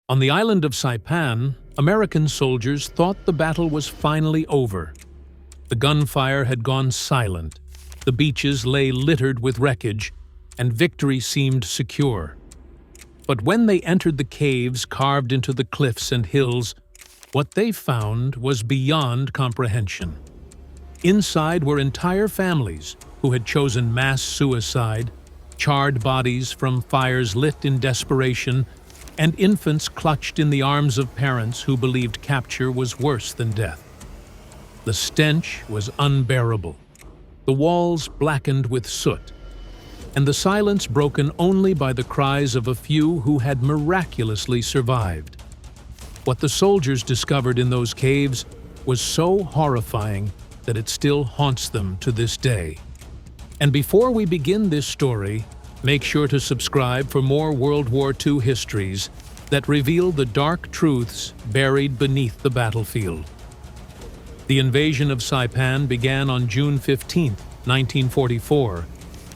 On the island of Saipan, American soldiers thought the battle was finally over. The gunfire had gone silent, the beaches lay littered with wreckage, and victory seemed secure. But when they entered the caves carved into the cliffs and hills, what they found was beyond comprehension. Inside were entire families who had chosen mass suicide, charred bodies from fires lit in desperation, and infants clutched in the arms of parents who believed capture was worse than death. The stench was unbearable, the walls blackened with soot, and the silence broken only by the cries of a few who had miraculously survived. What the soldiers discovered in those caves was so horrifying that it still haunts them to this day. And before we begin this story, make sure to subscribe for more World War II histories that reveal the dark truths buried beneath the battlefield. The invasion of Saipan began on June 15, 1944,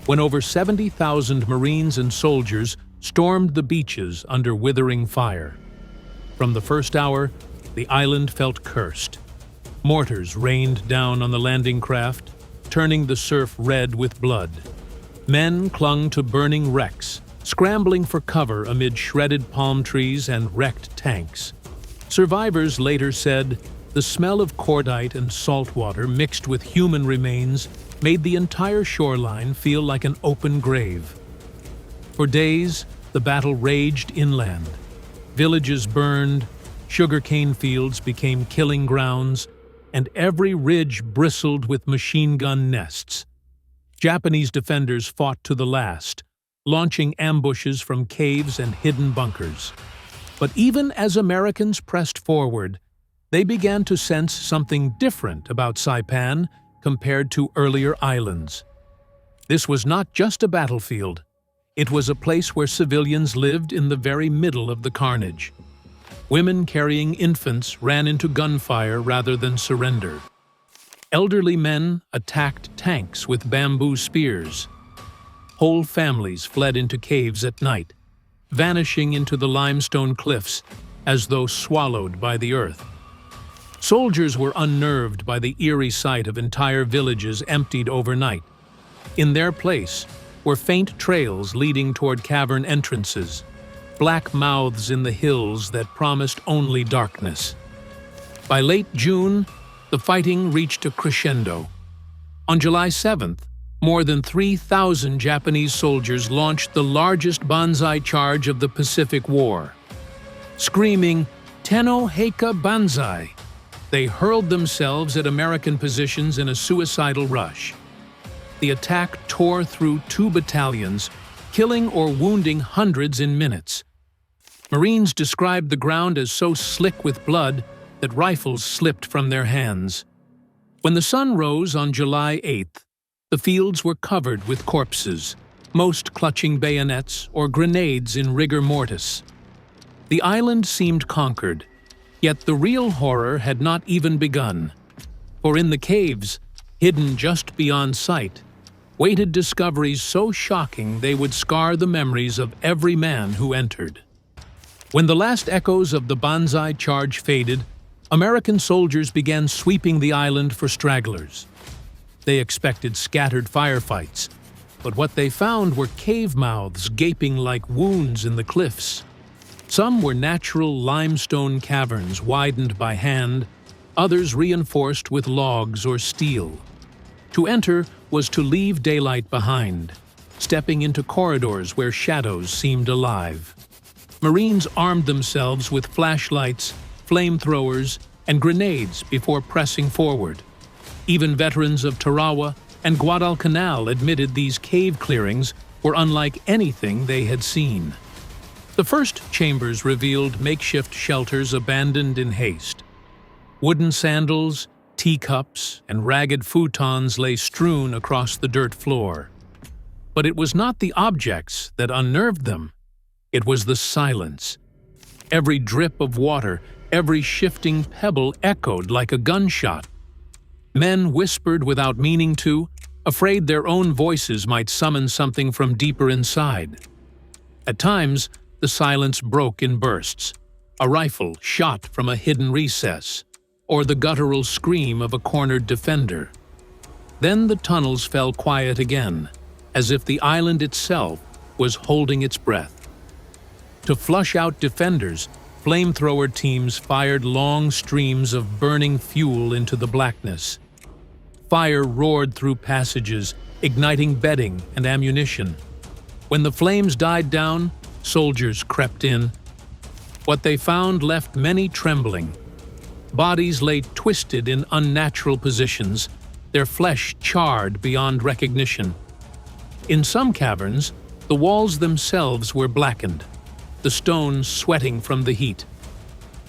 when over 70,000 Marines and soldiers stormed the beaches under withering fire. From the first hour, the island felt cursed. Mortars rained down on the landing craft, turning the surf red with blood. Men clung to burning wrecks, scrambling for cover amid shredded palm trees and wrecked tanks. Survivors later said the smell of cordite and salt water mixed with human remains made the entire shoreline feel like an open grave. For days, the battle raged inland. Villages burned, sugarcane fields became killing grounds, and every ridge bristled with machine gun nests. Japanese defenders fought to the last, launching ambushes from caves and hidden bunkers. But even as Americans pressed forward, they began to sense something different about Saipan compared to earlier islands. This was not just a battlefield. It was a place where civilians lived in the very middle of the carnage. Women carrying infants ran into gunfire rather than surrender. Elderly men attacked tanks with bamboo spears. Whole families fled into caves at night, vanishing into the limestone cliffs as though swallowed by the earth. Soldiers were unnerved by the eerie sight of entire villages emptied overnight. In their place were faint trails leading toward cavern entrances, black mouths in the hills that promised only darkness. By late June, the fighting reached a crescendo. On July 7th, more than 3,000 Japanese soldiers launched the largest banzai charge of the Pacific War. Screaming, "Tenno Heika Banzai!" they hurled themselves at American positions in a suicidal rush. The attack tore through 2 battalions, killing or wounding hundreds in minutes. Marines described the ground as so slick with blood that rifles slipped from their hands. When the sun rose on July 8th, the fields were covered with corpses, most clutching bayonets or grenades in rigor mortis. The island seemed conquered, yet the real horror had not even begun. For in the caves, hidden just beyond sight, waited discoveries so shocking they would scar the memories of every man who entered. When the last echoes of the banzai charge faded, American soldiers began sweeping the island for stragglers. They expected scattered firefights, but what they found were cave mouths gaping like wounds in the cliffs. Some were natural limestone caverns widened by hand, others reinforced with logs or steel. To enter was to leave daylight behind, stepping into corridors where shadows seemed alive. Marines armed themselves with flashlights, flamethrowers, and grenades before pressing forward. Even veterans of Tarawa and Guadalcanal admitted these cave clearings were unlike anything they had seen. The first chambers revealed makeshift shelters abandoned in haste. Wooden sandals, teacups, and ragged futons lay strewn across the dirt floor. But it was not the objects that unnerved them. It was the silence. Every drip of water, every shifting pebble echoed like a gunshot. Men whispered without meaning to, afraid their own voices might summon something from deeper inside. At times, the silence broke in bursts. a rifle shot from a hidden recess, or the guttural scream of a cornered defender. Then the tunnels fell quiet again, as if the island itself was holding its breath. To flush out defenders, flamethrower teams fired long streams of burning fuel into the blackness. Fire roared through passages, igniting bedding and ammunition. When the flames died down, soldiers crept in. What they found left many trembling. Bodies lay twisted in unnatural positions, their flesh charred beyond recognition. In some caverns, the walls themselves were blackened, the stones sweating from the heat.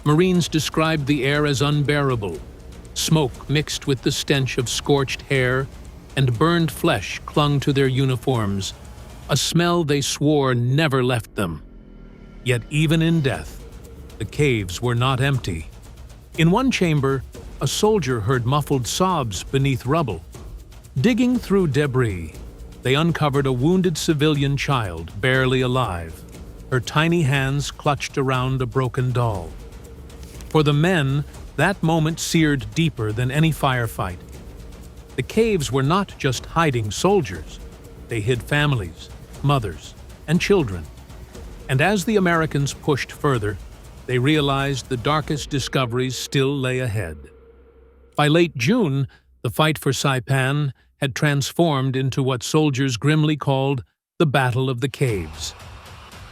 Marines described the air as unbearable. Smoke mixed with the stench of scorched hair, and burned flesh clung to their uniforms, a smell they swore never left them. Yet even in death, the caves were not empty. In one chamber, a soldier heard muffled sobs beneath rubble. Digging through debris, they uncovered a wounded civilian child, barely alive, her tiny hands clutched around a broken doll. For the men, that moment seared deeper than any firefight. The caves were not just hiding soldiers. They hid families, mothers, and children. And as the Americans pushed further, they realized the darkest discoveries still lay ahead. By late June, the fight for Saipan had transformed into what soldiers grimly called the Battle of the Caves.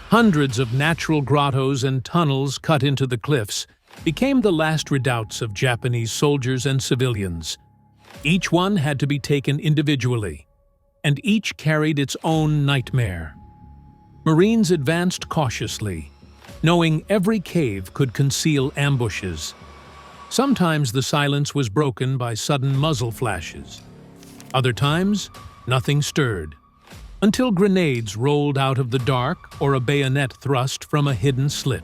Hundreds of natural grottos and tunnels cut into the cliffs became the last redoubts of Japanese soldiers and civilians. Each one had to be taken individually, and each carried its own nightmare. Marines advanced cautiously, knowing every cave could conceal ambushes. Sometimes the silence was broken by sudden muzzle flashes. Other times, nothing stirred, until grenades rolled out of the dark or a bayonet thrust from a hidden slit.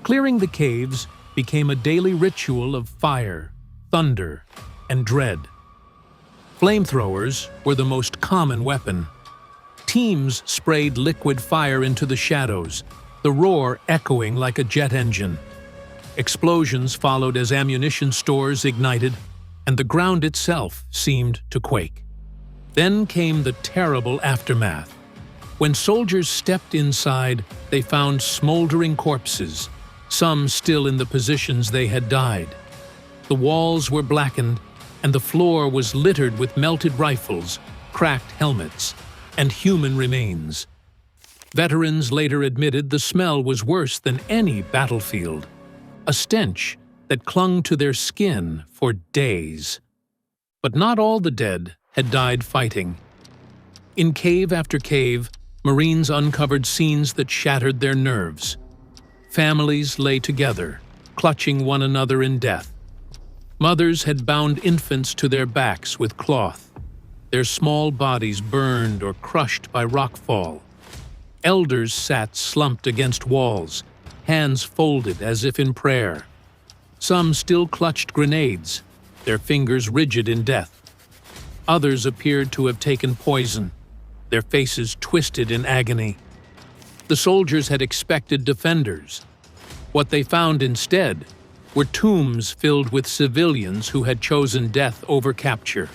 Clearing the caves became a daily ritual of fire, thunder, and dread. Flamethrowers were the most common weapon. Teams sprayed liquid fire into the shadows, the roar echoing like a jet engine. Explosions followed as ammunition stores ignited, and the ground itself seemed to quake. Then came the terrible aftermath. When soldiers stepped inside, they found smoldering corpses, some still in the positions they had died. The walls were blackened, and the floor was littered with melted rifles, cracked helmets, and human remains. Veterans later admitted the smell was worse than any battlefield, a stench that clung to their skin for days. But not all the dead had died fighting. In cave after cave, Marines uncovered scenes that shattered their nerves. Families lay together, clutching one another in death. Mothers had bound infants to their backs with cloth, their small bodies burned or crushed by rockfall. Elders sat slumped against walls, hands folded as if in prayer. Some still clutched grenades, their fingers rigid in death. Others appeared to have taken poison, their faces twisted in agony. The soldiers had expected defenders. What they found instead were tombs filled with civilians who had chosen death over capture.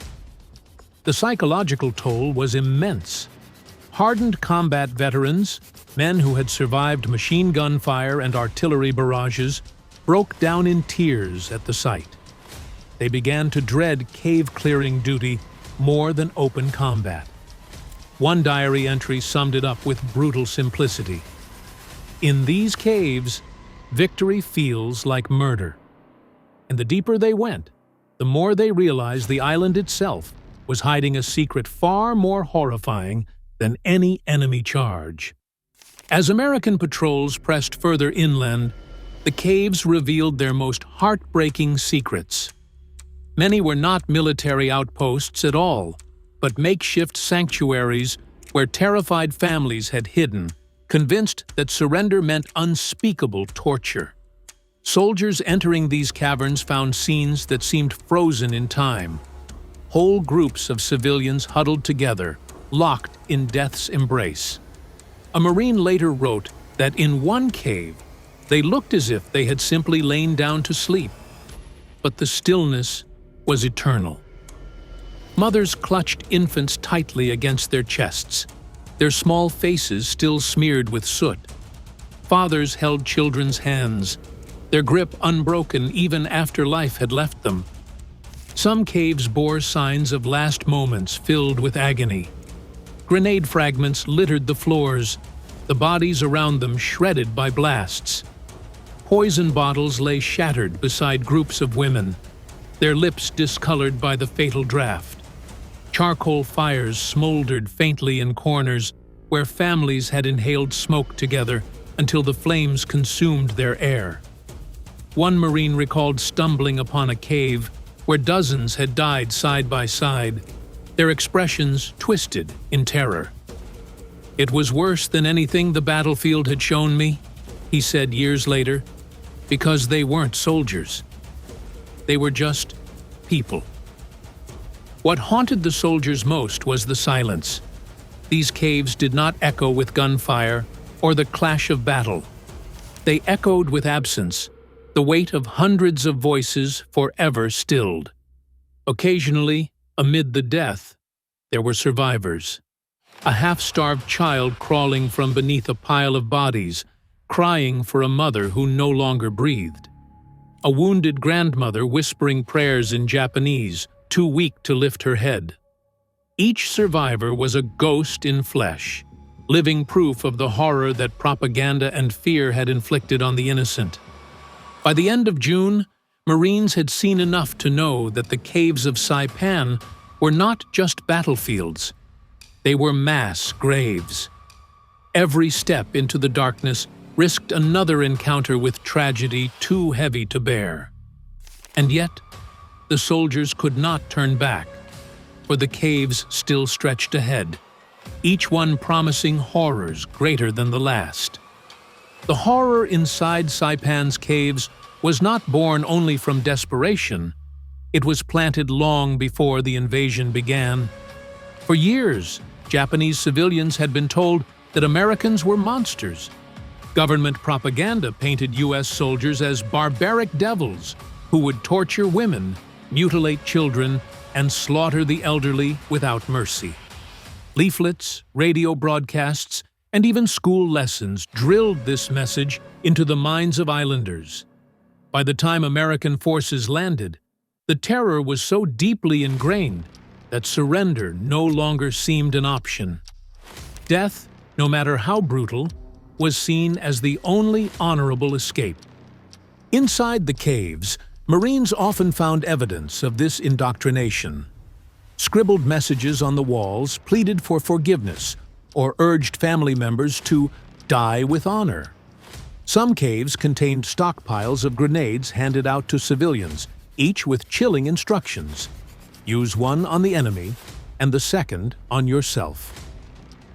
The psychological toll was immense. Hardened combat veterans, men who had survived machine gun fire and artillery barrages, broke down in tears at the sight. They began to dread cave-clearing duty more than open combat. One diary entry summed it up with brutal simplicity. In these caves, victory feels like murder. And the deeper they went, the more they realized the island itself was hiding a secret far more horrifying than any enemy charge. As American patrols pressed further inland, the caves revealed their most heartbreaking secrets. Many were not military outposts at all, but makeshift sanctuaries where terrified families had hidden, convinced that surrender meant unspeakable torture. Soldiers entering these caverns found scenes that seemed frozen in time. Whole groups of civilians huddled together, locked in death's embrace. A Marine later wrote that in one cave, They looked as if they had simply lain down to sleep, but the stillness was eternal. Mothers clutched infants tightly against their chests, their small faces still smeared with soot. Fathers held children's hands, their grip unbroken even after life had left them. Some caves bore signs of last moments filled with agony. Grenade fragments littered the floors, the bodies around them shredded by blasts. Poison bottles lay shattered beside groups of women, their lips discolored by the fatal draft. Charcoal fires smoldered faintly in corners where families had inhaled smoke together until the flames consumed their air. One Marine recalled stumbling upon a cave where dozens had died side by side, their expressions twisted in terror. "It was worse than anything the battlefield had shown me," he said years later, "because they weren't soldiers. They were just people." What haunted the soldiers most was the silence. These caves did not echo with gunfire or the clash of battle. They echoed with absence, the weight of hundreds of voices forever stilled. Occasionally, amid the death, there were survivors. A half-starved child crawling from beneath a pile of bodies, crying for a mother who no longer breathed. A wounded grandmother whispering prayers in Japanese, too weak to lift her head. Each survivor was a ghost in flesh, living proof of the horror that propaganda and fear had inflicted on the innocent. By the end of June, Marines had seen enough to know that the caves of Saipan were not just battlefields. They were mass graves. Every step into the darkness risked another encounter with tragedy too heavy to bear. And yet, the soldiers could not turn back, for the caves still stretched ahead, each one promising horrors greater than the last. The horror inside Saipan's caves was not born only from desperation. It was planted long before the invasion began. For years, Japanese civilians had been told that Americans were monsters. Government propaganda painted U.S. soldiers as barbaric devils who would torture women, mutilate children, and slaughter the elderly without mercy. Leaflets, radio broadcasts, and even school lessons drilled this message into the minds of islanders. By the time American forces landed, the terror was so deeply ingrained that surrender no longer seemed an option. Death, no matter how brutal, was seen as the only honorable escape. Inside the caves, Marines often found evidence of this indoctrination. Scribbled messages on the walls pleaded for forgiveness or urged family members to die with honor. Some caves contained stockpiles of grenades handed out to civilians, each with chilling instructions. Use one on the enemy and the second on yourself.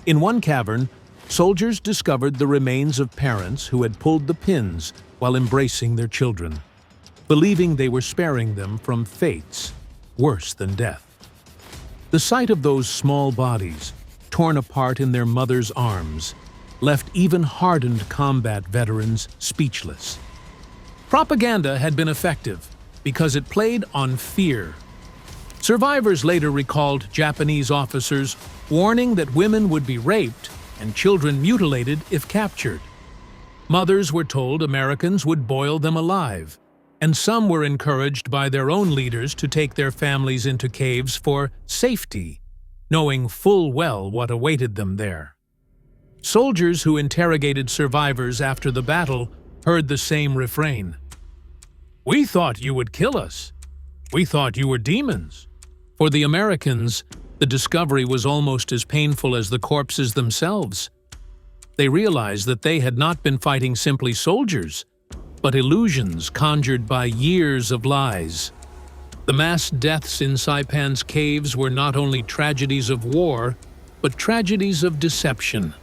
In one cavern, soldiers discovered the remains of parents who had pulled the pins while embracing their children, believing they were sparing them from fates worse than death. The sight of those small bodies, torn apart in their mother's arms, left even hardened combat veterans speechless. Propaganda had been effective because it played on fear. Survivors later recalled Japanese officers warning that women would be raped and children mutilated if captured. Mothers were told Americans would boil them alive, and some were encouraged by their own leaders to take their families into caves for safety, knowing full well what awaited them there. Soldiers who interrogated survivors after the battle heard the same refrain. "We thought you would kill us. We thought you were demons." For the Americans, the discovery was almost as painful as the corpses themselves. They realized that they had not been fighting simply soldiers, but illusions conjured by years of lies. The mass deaths in Saipan's caves were not only tragedies of war, but tragedies of deception.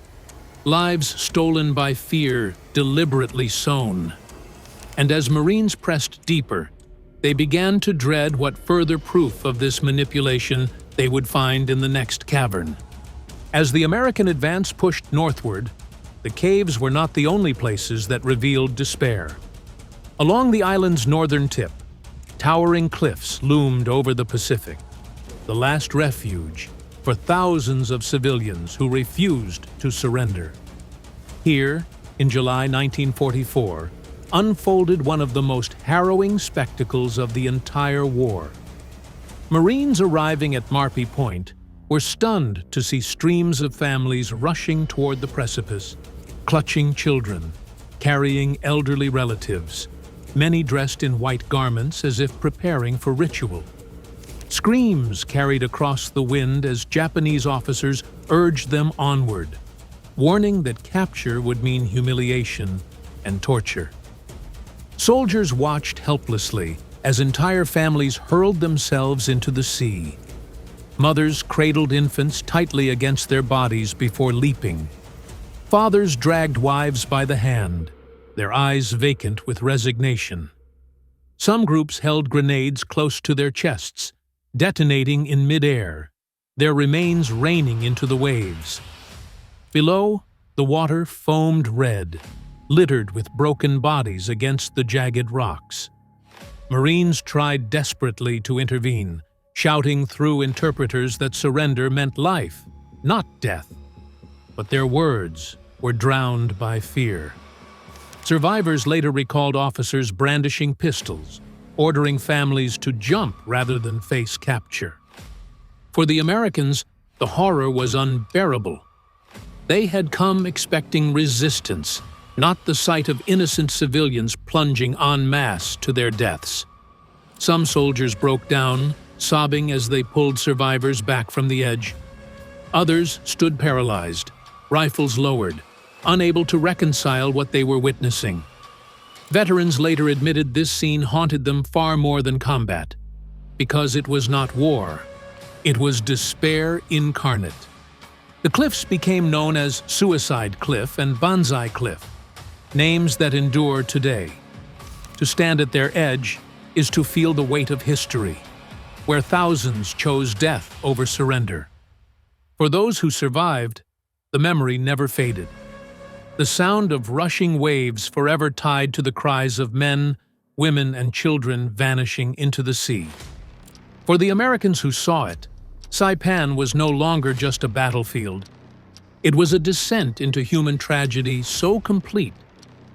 Lives stolen by fear, deliberately sown. And as Marines pressed deeper, they began to dread what further proof of this manipulation they would find in the next cavern. As the American advance pushed northward, the caves were not the only places that revealed despair. Along the island's northern tip, towering cliffs loomed over the Pacific, the last refuge for thousands of civilians who refused to surrender. Here, in July 1944, unfolded one of the most harrowing spectacles of the entire war. Marines arriving at Marpy Point were stunned to see streams of families rushing toward the precipice, clutching children, carrying elderly relatives, many dressed in white garments as if preparing for ritual. Screams carried across the wind as Japanese officers urged them onward, warning that capture would mean humiliation and torture. Soldiers watched helplessly as entire families hurled themselves into the sea. Mothers cradled infants tightly against their bodies before leaping. Fathers dragged wives by the hand, their eyes vacant with resignation. Some groups held grenades close to their chests, detonating in midair, their remains raining into the waves. Below, the water foamed red, littered with broken bodies against the jagged rocks. Marines tried desperately to intervene, shouting through interpreters that surrender meant life, not death. But their words were drowned by fear. Survivors later recalled officers brandishing pistols, ordering families to jump rather than face capture. For the Americans, the horror was unbearable. They had come expecting resistance, not the sight of innocent civilians plunging en masse to their deaths. Some soldiers broke down, sobbing as they pulled survivors back from the edge. Others stood paralyzed, rifles lowered, unable to reconcile what they were witnessing. Veterans later admitted this scene haunted them far more than combat, because it was not war. It was despair incarnate. The cliffs became known as Suicide Cliff and Banzai Cliff, names that endure today. To stand at their edge is to feel the weight of history, where thousands chose death over surrender. For those who survived, the memory never faded. The sound of rushing waves forever tied to the cries of men, women, and children vanishing into the sea. For the Americans who saw it, Saipan was no longer just a battlefield. It was a descent into human tragedy so complete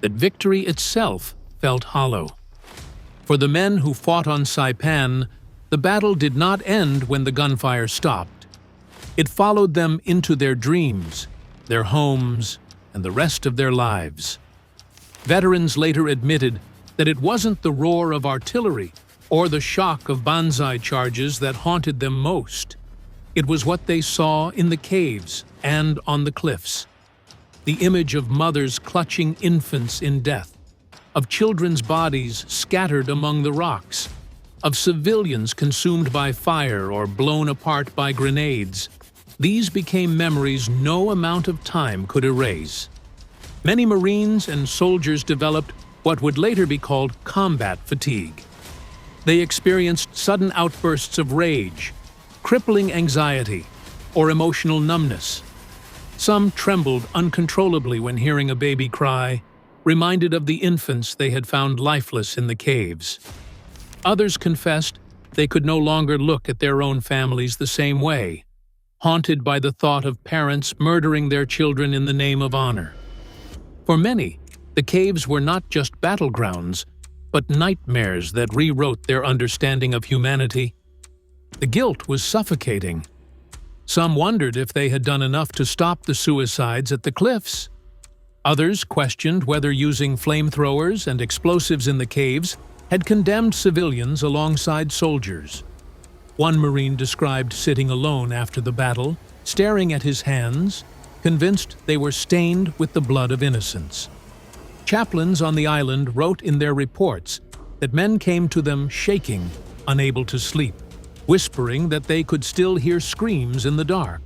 that victory itself felt hollow. For the men who fought on Saipan, the battle did not end when the gunfire stopped. It followed them into their dreams, their homes, and the rest of their lives. Veterans later admitted that it wasn't the roar of artillery or the shock of banzai charges that haunted them most. It was what they saw in the caves and on the cliffs. The image of mothers clutching infants in death, of children's bodies scattered among the rocks, of civilians consumed by fire or blown apart by grenades. These became memories no amount of time could erase. Many Marines and soldiers developed what would later be called combat fatigue. They experienced sudden outbursts of rage, crippling anxiety, or emotional numbness. Some trembled uncontrollably when hearing a baby cry, reminded of the infants they had found lifeless in the caves. Others confessed they could no longer look at their own families the same way, haunted by the thought of parents murdering their children in the name of honor. For many, the caves were not just battlegrounds, but nightmares that rewrote their understanding of humanity. The guilt was suffocating. Some wondered if they had done enough to stop the suicides at the cliffs. Others questioned whether using flamethrowers and explosives in the caves had condemned civilians alongside soldiers. One Marine described sitting alone after the battle, staring at his hands, convinced they were stained with the blood of innocents. Chaplains on the island wrote in their reports that men came to them shaking, unable to sleep, whispering that they could still hear screams in the dark.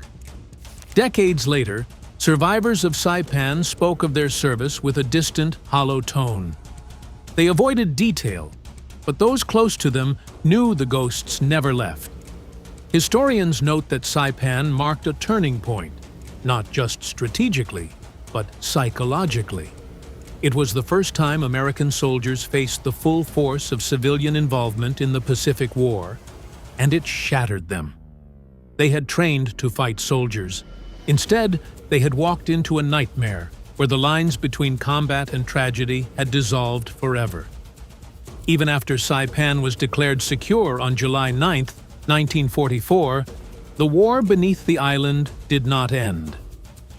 Decades later, survivors of Saipan spoke of their service with a distant, hollow tone. They avoided detail, but those close to them knew the ghosts never left. Historians note that Saipan marked a turning point, not just strategically, but psychologically. It was the first time American soldiers faced the full force of civilian involvement in the Pacific War, and it shattered them. They had trained to fight soldiers. Instead, they had walked into a nightmare where the lines between combat and tragedy had dissolved forever. Even after Saipan was declared secure on July 9, 1944, the war beneath the island did not end.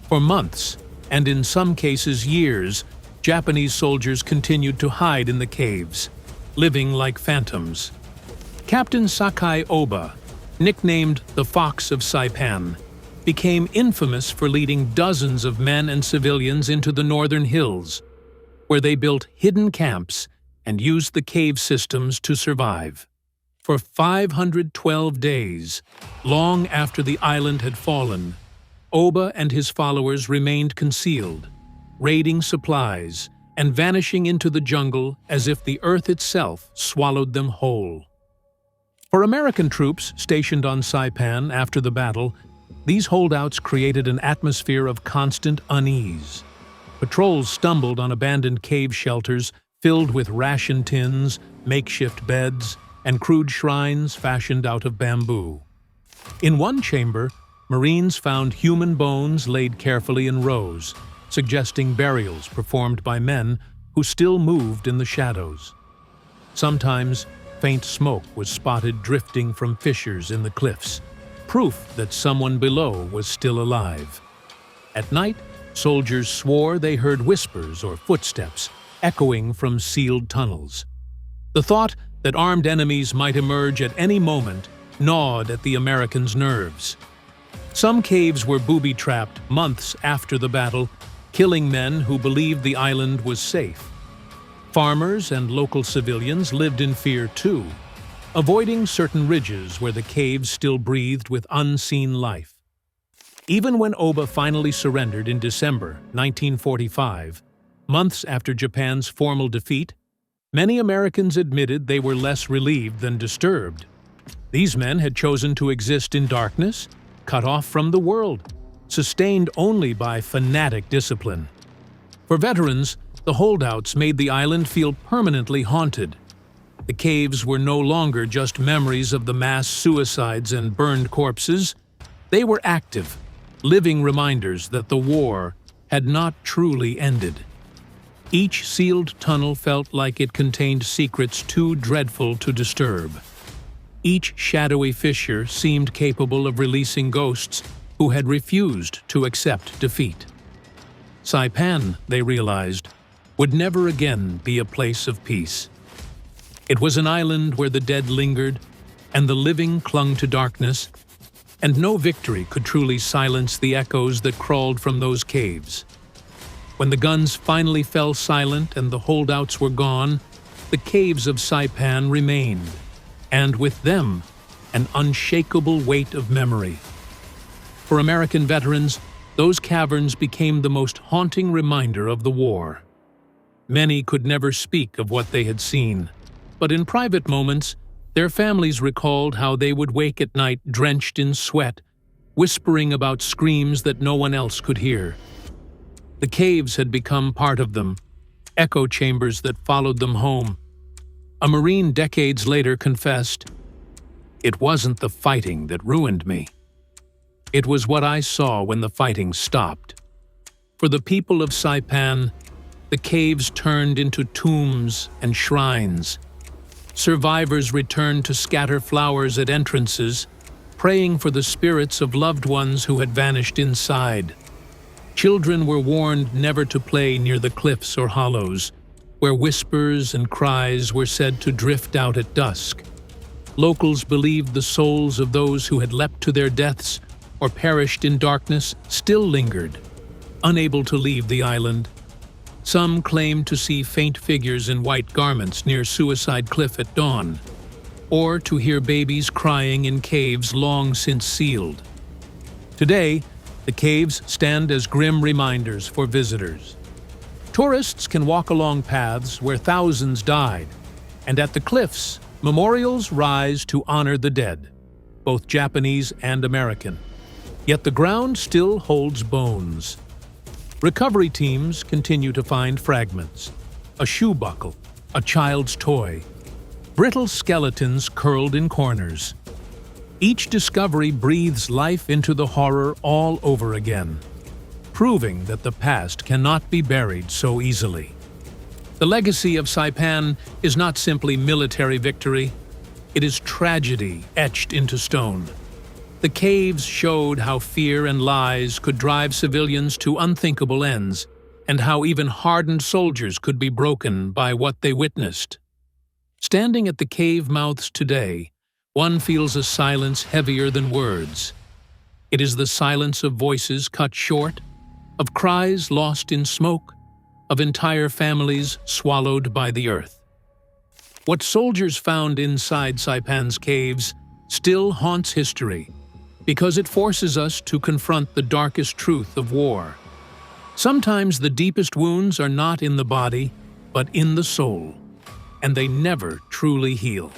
For months, and in some cases years, Japanese soldiers continued to hide in the caves, living like phantoms. Captain Sakai Oba, nicknamed the Fox of Saipan, became infamous for leading dozens of men and civilians into the northern hills, where they built hidden camps and used the cave systems to survive. For 512 days, long after the island had fallen, Oba and his followers remained concealed, raiding supplies and vanishing into the jungle as if the earth itself swallowed them whole. For American troops stationed on Saipan after the battle, these holdouts created an atmosphere of constant unease. Patrols stumbled on abandoned cave shelters filled with ration tins, makeshift beds, and crude shrines fashioned out of bamboo. In one chamber, Marines found human bones laid carefully in rows, suggesting burials performed by men who still moved in the shadows. Sometimes, faint smoke was spotted drifting from fissures in the cliffs, proof that someone below was still alive. At night, soldiers swore they heard whispers or footsteps echoing from sealed tunnels. The thought that armed enemies might emerge at any moment gnawed at the Americans' nerves. Some caves were booby-trapped months after the battle, killing men who believed the island was safe. Farmers and local civilians lived in fear too, avoiding certain ridges where the caves still breathed with unseen life. Even when Oba finally surrendered in December 1945, months after Japan's formal defeat, many Americans admitted they were less relieved than disturbed. These men had chosen to exist in darkness, cut off from the world, sustained only by fanatic discipline. For veterans, the holdouts made the island feel permanently haunted. The caves were no longer just memories of the mass suicides and burned corpses. They were active, living reminders that the war had not truly ended. Each sealed tunnel felt like it contained secrets too dreadful to disturb. Each shadowy fissure seemed capable of releasing ghosts who had refused to accept defeat. Saipan, they realized, would never again be a place of peace. It was an island where the dead lingered and the living clung to darkness, and no victory could truly silence the echoes that crawled from those caves. When the guns finally fell silent and the holdouts were gone, the caves of Saipan remained, and with them, an unshakable weight of memory. For American veterans, those caverns became the most haunting reminder of the war. Many could never speak of what they had seen, but in private moments, their families recalled how they would wake at night drenched in sweat, whispering about screams that no one else could hear. The caves had become part of them, echo chambers that followed them home. A Marine decades later confessed, "It wasn't the fighting that ruined me. It was what I saw when the fighting stopped." For the people of Saipan, the caves turned into tombs and shrines. Survivors returned to scatter flowers at entrances, praying for the spirits of loved ones who had vanished inside. Children were warned never to play near the cliffs or hollows, where whispers and cries were said to drift out at dusk. Locals believed the souls of those who had leapt to their deaths or perished in darkness still lingered, unable to leave the island. Some claimed to see faint figures in white garments near Suicide Cliff at dawn, or to hear babies crying in caves long since sealed. Today, the caves stand as grim reminders for visitors. Tourists can walk along paths where thousands died, and at the cliffs, memorials rise to honor the dead, both Japanese and American. Yet the ground still holds bones. Recovery teams continue to find fragments, a shoe buckle, a child's toy, brittle skeletons curled in corners. Each discovery breathes life into the horror all over again, proving that the past cannot be buried so easily. The legacy of Saipan is not simply military victory, it is tragedy etched into stone. The caves showed how fear and lies could drive civilians to unthinkable ends, and how even hardened soldiers could be broken by what they witnessed. Standing at the cave mouths today, one feels a silence heavier than words. It is the silence of voices cut short, of cries lost in smoke, of entire families swallowed by the earth. What soldiers found inside Saipan's caves still haunts history, because it forces us to confront the darkest truth of war. Sometimes the deepest wounds are not in the body, but in the soul, and they never truly heal.